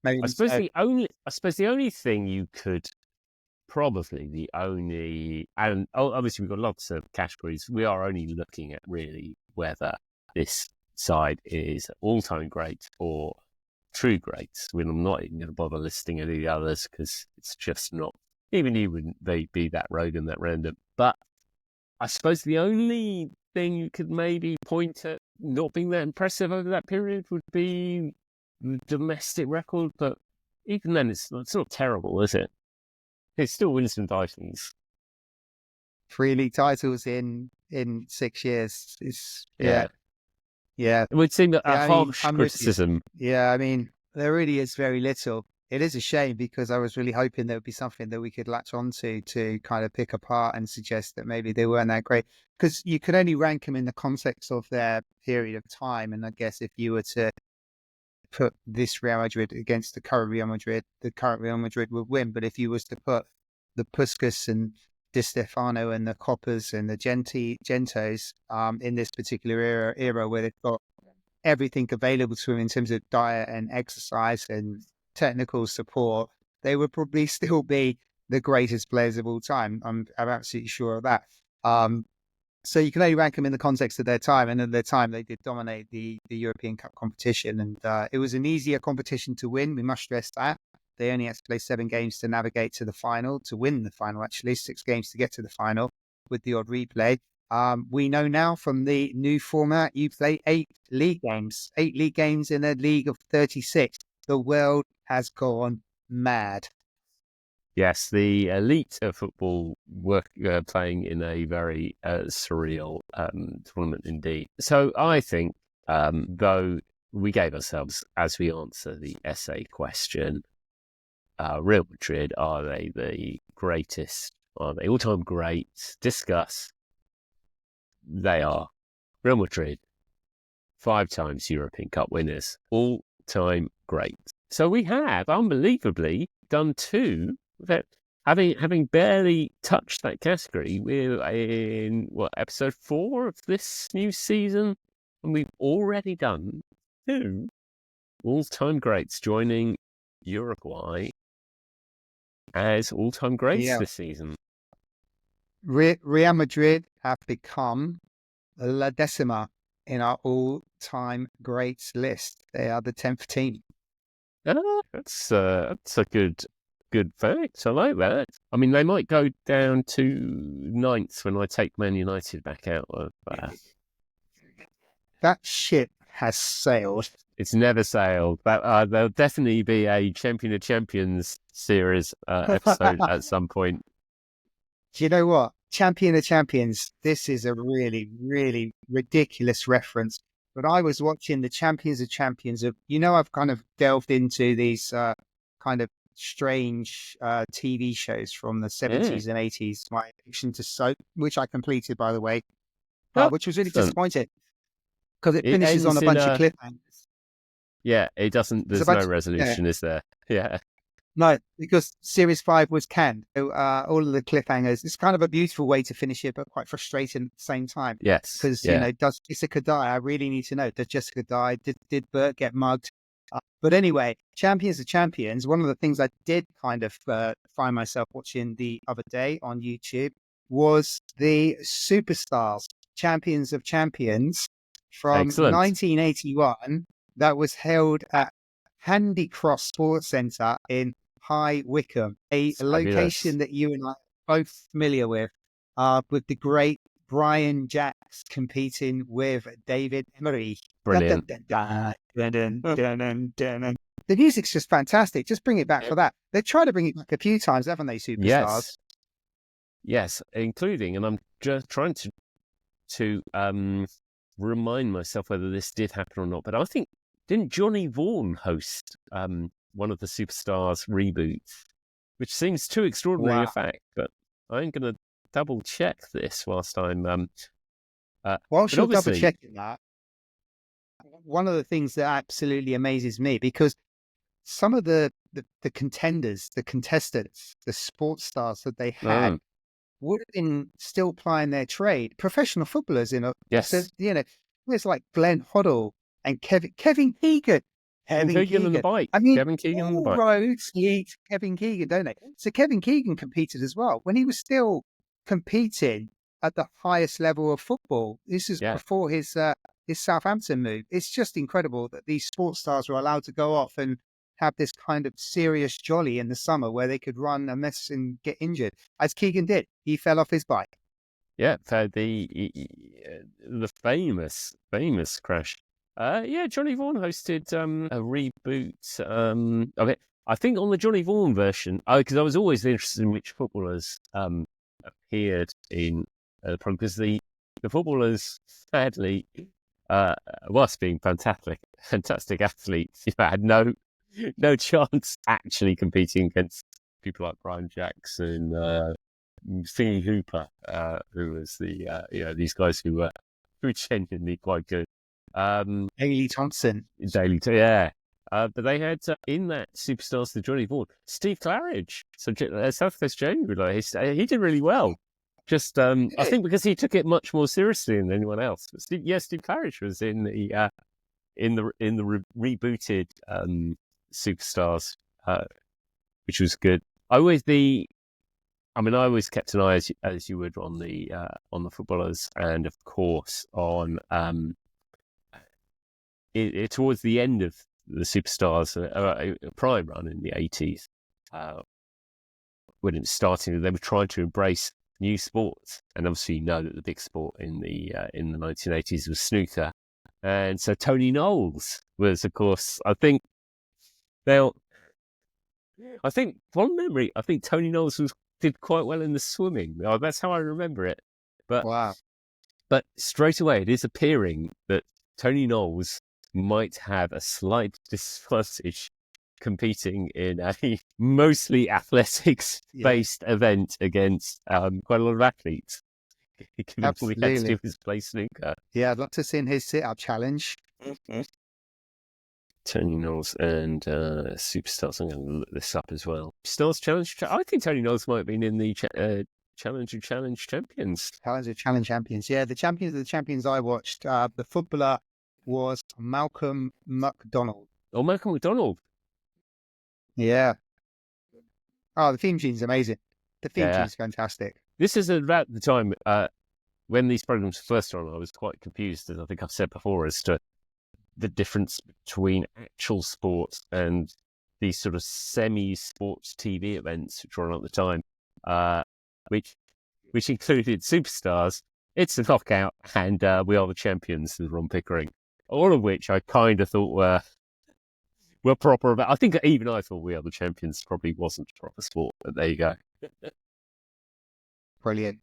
Maybe I suppose the only thing you could and obviously we've got lots of categories. We are only looking at really whether this side is all-time great or true greats. I'm not even going to bother listing any of the others because it's just not. Even you wouldn't be that rogue and that random. But I suppose the only thing you could maybe point at not being that impressive over that period would be the domestic record. But even then, it's not terrible, is it? It still wins some titles. 3 league titles in 6 years. Yeah. It would seem a harsh criticism. Yeah, I mean, there really is very little. It is a shame because I was really hoping there would be something that we could latch onto to kind of pick apart and suggest that maybe they weren't that great. Because you could only rank them in the context of their period of time. And I guess if you were to put this Real Madrid against the current Real Madrid would win. But if you was to put the Puskás and Di Stéfano and the Coppers and the Gentos in this particular era where they've got everything available to them in terms of diet and exercise and technical support, they would probably still be the greatest players of all time. I'm absolutely sure of that. So you can only rank them in the context of their time, and at their time they did dominate the European Cup competition, and it was an easier competition to win. We must stress that. They only had to play 7 games to navigate to the final, to win the final actually, 6 games to get to the final with the odd replay. We know now from the new format, you play 8 league games in a league of 36. The world has gone mad. Yes, the elite of football were playing in a very surreal tournament indeed. So I think, though we gave ourselves, as we answer the essay question, Real Madrid, are they the greatest? Are they all-time greats? Discuss. They are. Real Madrid, 5 times European Cup winners, all-time greats. So we have, unbelievably, done 2. That having barely touched that category, we're in episode 4 of this new season, and we've already done 2 all-time greats joining Uruguay as all-time greats this season. Real Madrid have become La Decima in our all-time greats list. They are the 10th team. That's a good fact. I like that. I mean, they might go down to 9th when I take Man United back out of. That ship has sailed. It's never sailed. There'll definitely be a Champion of Champions series episode at some point. Do you know what? Champion of Champions. This is a really, really ridiculous reference. But I was watching the Champions of Champions of. I've kind of delved into these kind of strange TV shows from the 70s and 80s. My addiction to soap, which I completed, by the way, which was really disappointing because it finishes on a bunch of cliffhangers. Yeah, it doesn't. There's no resolution, is there? Yeah. No, because Series 5 was canned. So, all of the cliffhangers. It's kind of a beautiful way to finish it, but quite frustrating at the same time. Yes. Because, does Jessica die? I really need to know. Does Jessica die? Did Bert get mugged? But anyway, Champions of Champions, one of the things I did kind of find myself watching the other day on YouTube was the Superstars, Champions of Champions from 1981 that was held at Handycross Sports Centre in High Wycombe, a location that you and I are both familiar with the great Brian Jacks competing with David Emery. Brilliant. The music's just fantastic. Just bring it back for that. They've tried to bring it back a few times, haven't they, Superstars? Yes, including, and I'm just trying to remind myself whether this did happen or not, but I think, didn't Johnny Vaughan host one of the Superstars reboots, which seems too extraordinary a fact, but I'm going to double check this whilst I'm whilst you're double checking that. One of the things that absolutely amazes me, because some of the contenders, the contestants, the sports stars that they had would have been still plying their trade, professional footballers. Yes. So, there's like Glenn Hoddle and Kevin Keegan. Kevin Kevin Keegan on the Keegan. bike. I mean, Kevin Keegan on the all bike. roads lead to Kevin Keegan, don't they? So Kevin Keegan competed as well when he was still competing at the highest level of football. This is Yeah. before his Southampton move. It's just incredible that these sports stars were allowed to go off and have this kind of serious jolly in the summer where they could run a mess and get injured, as Keegan did. He fell off his bike. Yeah, the famous crash. Yeah, Johnny Vaughan hosted a reboot of it. I think on the Johnny Vaughan version, because I was always interested in which footballers appeared in the program, because the footballers, sadly, whilst being fantastic athletes, had no chance actually competing against people like Brian Jackson, Thingy Hooper, who was these guys who were genuinely quite good. Haley Thompson. Yeah. But they had in that Superstars the Johnny Vaughan, Steve Claridge. So South Coast Jamie, he did really well. Just I think because he took it much more seriously than anyone else. But Steve Claridge was in the rebooted Superstars, which was good. I always kept an eye as you would on the footballers, and of course on towards the end of the Superstars prime run in the 80s, when it was starting, they were trying to embrace new sports, and obviously you know that the big sport in the 1980s was snooker, and so Tony Knowles was, of course, from memory, I think Tony Knowles did quite well in the swimming. That's how I remember it. Wow. But straight away, it is appearing that Tony Knowles might have a slight disadvantage competing in a mostly athletics-based event against quite a lot of athletes. Given all he had to do was play snooker. Yeah, I'd like to see his sit-up challenge. Tony Knowles and Superstars. I'm going to look this up as well. Stars Challenge. I think Tony Knowles might have been in the Challenge of Challenge Champions. Challenge of Challenge Champions. Yeah, the champions of the champions I watched. The footballer was Malcolm McDonald. Oh, Malcolm McDonald. Yeah. Oh, the theme tune's amazing. The theme tune's fantastic. This is about the time when these programs were first on. I was quite confused, as I think I've said before, as to the difference between actual sports and these sort of semi-sports TV events which were on at the time, which included Superstars, It's a Knockout, and We Are the Champions with Ron Pickering. All of which I kind of thought were proper. I think even I thought We Are the Champions probably wasn't proper sport, but there you go. Brilliant.